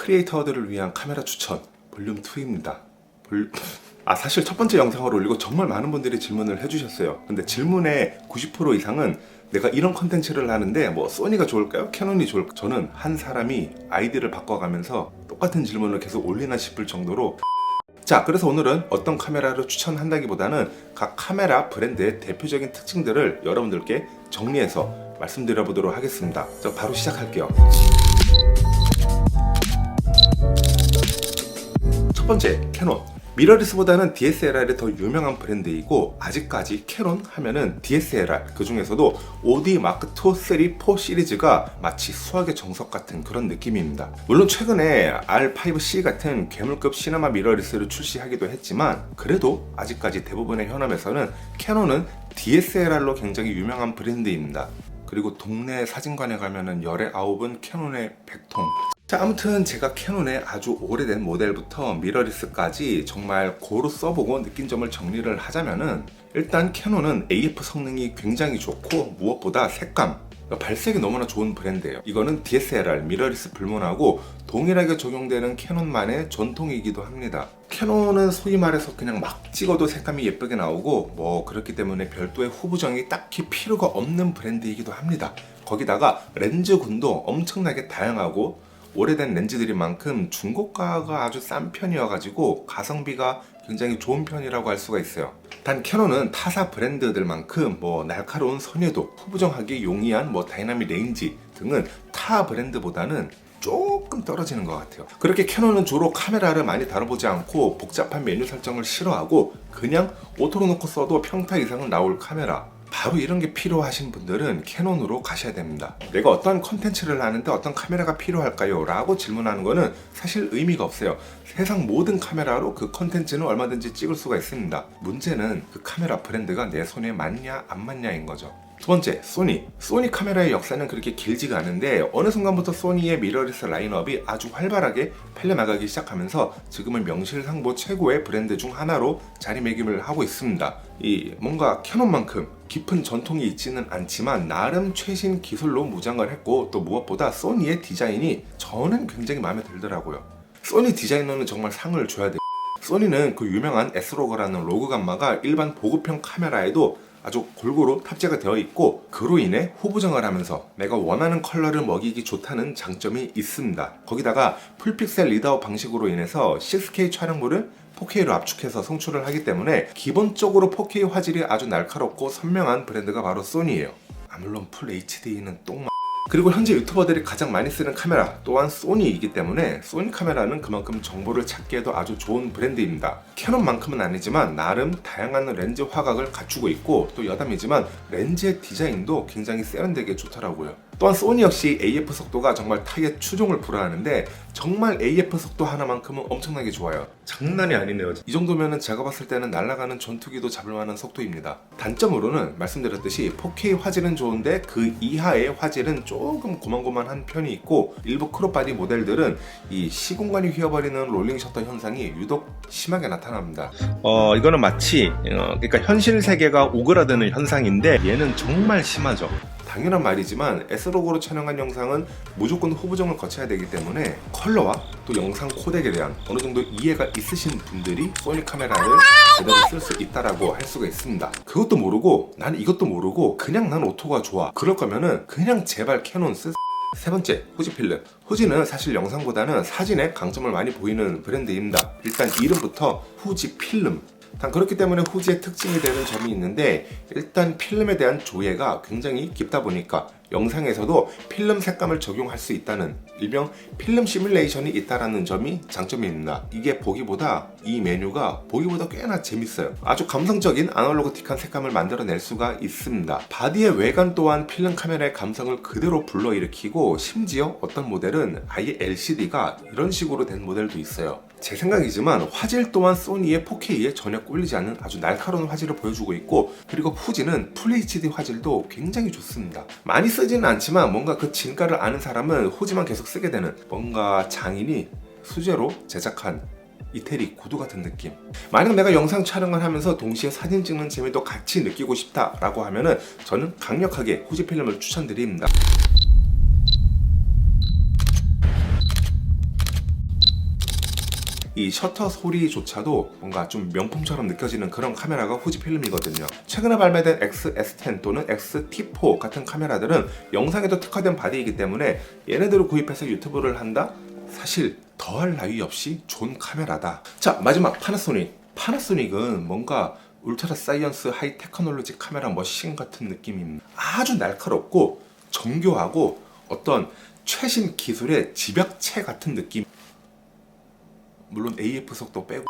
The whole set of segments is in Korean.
크리에이터들을 위한 카메라 추천 볼륨 2입니다. 사실 첫 번째 영상을 올리고 정말 많은 분들이 질문을 해주셨어요. 근데 질문의 90% 이상은 내가 이런 컨텐츠를 하는데 뭐 소니가 좋을까요? 캐논이 좋을까요? 저는 한 사람이 아이디를 바꿔가면서 똑같은 질문을 계속 올리나 싶을 정도로. 자, 그래서 오늘은 어떤 카메라를 추천한다기보다는 각 카메라 브랜드의 대표적인 특징들을 여러분들께 정리해서 말씀드려 보도록 하겠습니다. 자, 바로 시작할게요. 첫 번째, 캐논. 미러리스보다는 DSLR이 더 유명한 브랜드이고, 아직까지 캐논 하면은 DSLR, 그 중에서도 OD Mark II, 3, 4 시리즈가 마치 수학의 정석 같은 그런 느낌입니다. 물론 최근에 R5C 같은 괴물급 시네마 미러리스를 출시하기도 했지만, 그래도 아직까지 대부분의 현업에서는 캐논은 DSLR로 굉장히 유명한 브랜드입니다. 그리고 동네 사진관에 가면은 열의 9은 캐논의 100통. 자, 아무튼 제가 캐논의 아주 오래된 모델부터 미러리스까지 정말 고루 써보고 느낀 점을 정리를 하자면은, 일단 캐논은 AF 성능이 굉장히 좋고 무엇보다 색감, 발색이 너무나 좋은 브랜드예요. 이거는 DSLR, 미러리스 불문하고 동일하게 적용되는 캐논만의 전통이기도 합니다. 캐논은 소위 말해서 그냥 막 찍어도 색감이 예쁘게 나오고 뭐 그렇기 때문에 별도의 후보정이 딱히 필요가 없는 브랜드이기도 합니다. 거기다가 렌즈군도 엄청나게 다양하고 오래된 렌즈들인 만큼 중고가가 아주 싼 편이어가지고 가성비가 굉장히 좋은 편이라고 할 수가 있어요. 단 캐논은 타사 브랜드들만큼 뭐 날카로운 선회도, 후보정하기 용이한 뭐 다이나믹 레인지 등은 타 브랜드보다는 조금 떨어지는 것 같아요. 그렇게 캐논은 주로 카메라를 많이 다뤄보지 않고 복잡한 메뉴 설정을 싫어하고 그냥 오토로 놓고 써도 평타 이상은 나올 카메라, 바로 이런 게 필요하신 분들은 캐논으로 가셔야 됩니다. 내가 어떤 컨텐츠를 하는데 어떤 카메라가 필요할까요? 라고 질문하는 거는 사실 의미가 없어요. 세상 모든 카메라로 그 컨텐츠는 얼마든지 찍을 수가 있습니다. 문제는 그 카메라 브랜드가 내 손에 맞냐 안 맞냐인 거죠. 두 번째, 소니 카메라의 역사는 그렇게 길지가 않은데 어느 순간부터 소니의 미러리스 라인업이 아주 활발하게 팔려나가기 시작하면서 지금은 명실상부 최고의 브랜드 중 하나로 자리매김을 하고 있습니다. 이 뭔가 캐논만큼 깊은 전통이 있지는 않지만 나름 최신 기술로 무장을 했고, 또 무엇보다 소니의 디자인이 저는 굉장히 마음에 들더라고요. 소니 디자이너는 정말 상을 줘야 돼요. 소니는 그 유명한 S로그라는 로그 감마가 일반 보급형 카메라에도 아주 골고루 탑재가 되어 있고, 그로 인해 후보정을 하면서 내가 원하는 컬러를 먹이기 좋다는 장점이 있습니다. 거기다가 풀픽셀 리다웃 방식으로 인해서 6K 촬영물을 4K로 압축해서 송출을 하기 때문에 기본적으로 4K 화질이 아주 날카롭고 선명한 브랜드가 바로 소니예요. 물론 풀 HD는 똥만. 그리고 현재 유튜버들이 가장 많이 쓰는 카메라 또한 소니이기 때문에 소니 카메라는 그만큼 정보를 찾기에도 아주 좋은 브랜드입니다. 캐논만큼은 아니지만 나름 다양한 렌즈 화각을 갖추고 있고, 또 여담이지만 렌즈의 디자인도 굉장히 세련되게 좋더라고요. 또한 소니 역시 AF 속도가 정말 타의 추종을 불허하는데, 정말 AF 속도 하나만큼은 엄청나게 좋아요. 장난이 아니네요. 이 정도면은 제가 봤을 때는 날아가는 전투기도 잡을 만한 속도입니다. 단점으로는 말씀드렸듯이 4K 화질은 좋은데 그 이하의 화질은 조금 고만고만한 편이 있고, 일부 크롭바디 모델들은 이 시공간이 휘어버리는 롤링 셔터 현상이 유독 심하게 나타납니다. 이거는 마치 그러니까 현실 세계가 오그라드는 현상인데 얘는 정말 심하죠. 당연한 말이지만 S로그로 촬영한 영상은 무조건 후보정을 거쳐야 되기 때문에 컬러와 또 영상 코덱에 대한 어느 정도 이해가 있으신 분들이 소니 카메라를 제대로 쓸 수 있다라고 할 수가 있습니다. 그것도 모르고 나는 이것도 모르고 그냥 난 오토가 좋아, 그럴 거면은 그냥 제발 캐논 쓰. 세 번째, 후지 필름. 후지는 사실 영상보다는 사진에 강점을 많이 보이는 브랜드입니다. 일단 이름부터 후지 필름. 단 그렇기 때문에 후지의 특징이 되는 점이 있는데, 일단 필름에 대한 조예가 굉장히 깊다 보니까 영상에서도 필름 색감을 적용할 수 있다는 일명 필름 시뮬레이션이 있다라는 점이 장점입니다. 이게 보기보다 이 메뉴가 보기보다 꽤나 재밌어요. 아주 감성적인 아날로그틱한 색감을 만들어낼 수가 있습니다. 바디의 외관 또한 필름 카메라의 감성을 그대로 불러일으키고, 심지어 어떤 모델은 아예 LCD가 이런 식으로 된 모델도 있어요. 제 생각이지만 화질 또한 소니의 4K에 전혀 꿀리지 않는 아주 날카로운 화질을 보여주고 있고, 그리고 후지는 FHD 화질도 굉장히 좋습니다. 많이 쓰지는 않지만 뭔가 그 진가를 아는 사람은 후지만 계속 쓰게 되는, 뭔가 장인이 수제로 제작한 이태리 구두 같은 느낌. 만약 내가 영상 촬영을 하면서 동시에 사진 찍는 재미도 같이 느끼고 싶다라고 하면은 저는 강력하게 후지 필름을 추천드립니다. 이 셔터 소리조차도 뭔가 좀 명품처럼 느껴지는 그런 카메라가 후지 필름이거든요. 최근에 발매된 XS10 또는 XT4 같은 카메라들은 영상에도 특화된 바디이기 때문에 얘네들을 구입해서 유튜브를 한다? 사실 더할 나위 없이 좋은 카메라다. 자, 마지막 파나소닉. 파나소닉은 뭔가 울트라 사이언스 하이 테크놀로지 카메라 머신 같은 느낌입니다. 아주 날카롭고 정교하고 어떤 최신 기술의 집약체 같은 느낌. 물론 AF 속도 빼고.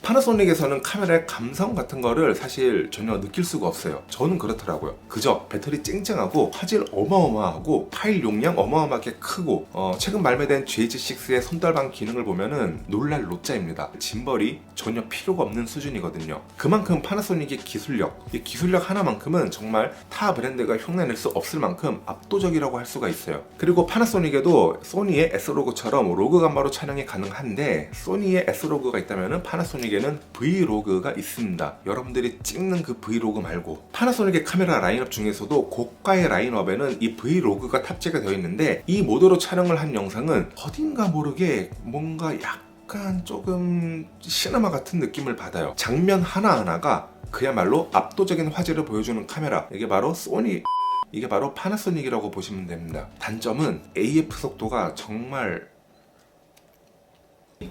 파나소닉에서는 카메라의 감성 같은 거를 사실 전혀 느낄 수가 없어요. 저는 그렇더라고요. 그저 배터리 쨍쨍하고 화질 어마어마하고 파일 용량 어마어마하게 크고 최근 발매된 GH6의 손떨방 기능을 보면은 놀랄 노자입니다. 짐벌이 전혀 필요가 없는 수준이거든요. 그만큼 파나소닉의 기술력, 이 기술력 하나만큼은 정말 타 브랜드가 흉내낼 수 없을 만큼 압도적이라고 할 수가 있어요. 그리고 파나소닉에도 소니의 S로그처럼 로그 감마로 촬영이 가능한데 소니의 S로그가 있다면은 파나소닉 에는 브이로그가 있습니다. 여러분들이 찍는 그 브이로그 말고 파나소닉의 카메라 라인업 중에서도 고가의 라인업에는 이 브이로그가 탑재가 되어 있는데 이 모드로 촬영을 한 영상은 어딘가 모르게 뭔가 약간 조금 시네마 같은 느낌을 받아요. 장면 하나하나가 그야말로 압도적인 화질을 보여주는 카메라. 이게 바로 이게 바로 파나소닉이라고 보시면 됩니다. 단점은 AF 속도가 정말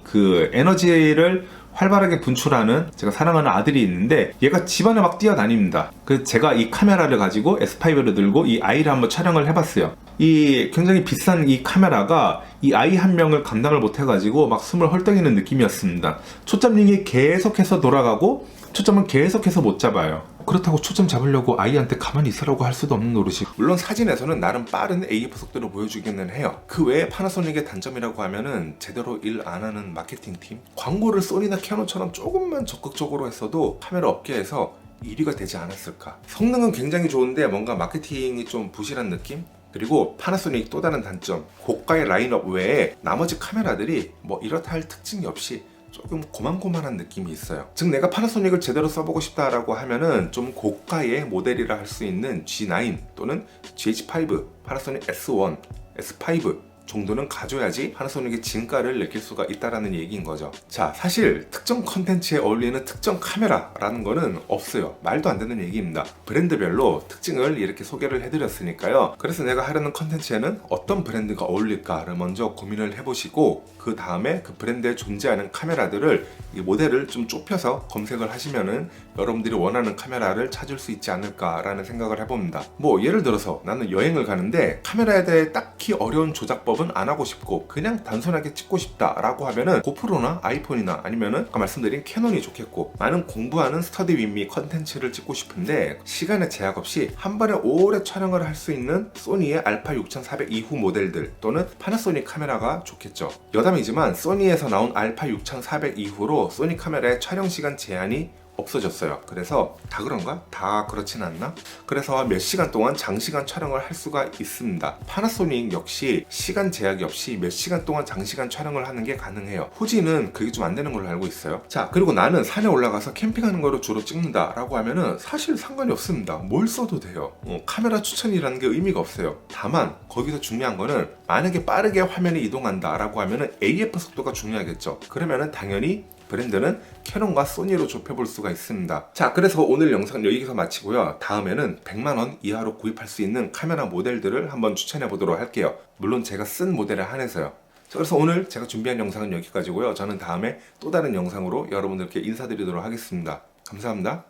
그 에너지를 활발하게 분출하는 제가 사랑하는 아들이 있는데 얘가 집안에 막 뛰어다닙니다. 그래서 제가 이 카메라를 가지고 S5를 들고 이 아이를 한번 촬영을 해봤어요. 이 굉장히 비싼 이 카메라가 이 아이 한 명을 감당을 못해가지고 막 숨을 헐떡이는 느낌이었습니다. 초점링이 계속해서 돌아가고 초점은 계속해서 못 잡아요. 그렇다고 초점 잡으려고 아이한테 가만히 있으라고 할 수도 없는 노릇이. 물론 사진에서는 나름 빠른 AF 속도를 보여주기는 해요. 그 외에 파나소닉의 단점이라고 하면은 제대로 일 안 하는 마케팅팀? 광고를 소니나 캐논처럼 조금만 적극적으로 했어도 카메라 업계에서 1위가 되지 않았을까. 성능은 굉장히 좋은데 뭔가 마케팅이 좀 부실한 느낌? 그리고 파나소닉 또 다른 단점, 고가의 라인업 외에 나머지 카메라들이 뭐 이렇다 할 특징이 없이 조금 고만고만한 느낌이 있어요. 즉 내가 파나소닉을 제대로 써보고 싶다라고 하면은 좀 고가의 모델이라 할 수 있는 G9 또는 GH5, 파나소닉 S1, S5 정도는 가져야지 파나소닉의 진가를 느낄 수가 있다라는 얘기인 거죠. 자, 사실 특정 컨텐츠에 어울리는 특정 카메라라는 거는 없어요. 말도 안 되는 얘기입니다. 브랜드별로 특징을 이렇게 소개를 해드렸으니까요. 그래서 내가 하려는 컨텐츠에는 어떤 브랜드가 어울릴까를 먼저 고민을 해보시고 그 다음에 그 브랜드에 존재하는 카메라들을 이 모델을 좀 좁혀서 검색을 하시면은 여러분들이 원하는 카메라를 찾을 수 있지 않을까라는 생각을 해봅니다. 뭐 예를 들어서 나는 여행을 가는데 카메라에 대해 딱히 어려운 조작법은 안 하고 싶고 그냥 단순하게 찍고 싶다라고 하면은 고프로나 아이폰이나 아니면은 아까 말씀드린 캐논이 좋겠고, 나는 공부하는 스터디 윗미 컨텐츠를 찍고 싶은데 시간에 제약 없이 한 번에 오래 촬영을 할 수 있는 소니의 알파 6400 이후 모델들 또는 파나소닉 카메라가 좋겠죠. 여담이지만 소니에서 나온 알파 6400 이후로 소니 카메라의 촬영 시간 제한이 없어졌어요. 그래서 다 그런가? 다 그렇진 않나? 그래서 몇 시간 동안 장시간 촬영을 할 수가 있습니다. 파나소닉 역시 시간 제약이 없이 몇 시간 동안 장시간 촬영을 하는 게 가능해요. 후지는 그게 좀 안 되는 걸로 알고 있어요. 자, 그리고 나는 산에 올라가서 캠핑하는 거를 주로 찍는다 라고 하면은 사실 상관이 없습니다. 뭘 써도 돼요. 카메라 추천이라는 게 의미가 없어요. 다만 거기서 중요한 거는 만약에 빠르게 화면이 이동한다 라고 하면은 AF 속도가 중요하겠죠. 그러면은 당연히 브랜드는 캐논과 소니로 좁혀볼 수가 있습니다. 자, 그래서 오늘 영상 여기서 마치고요. 다음에는 100만원 이하로 구입할 수 있는 카메라 모델들을 한번 추천해 보도록 할게요. 물론 제가 쓴 모델에 한해서요. 자, 그래서 오늘 제가 준비한 영상은 여기까지고요. 저는 다음에 또 다른 영상으로 여러분들께 인사드리도록 하겠습니다. 감사합니다.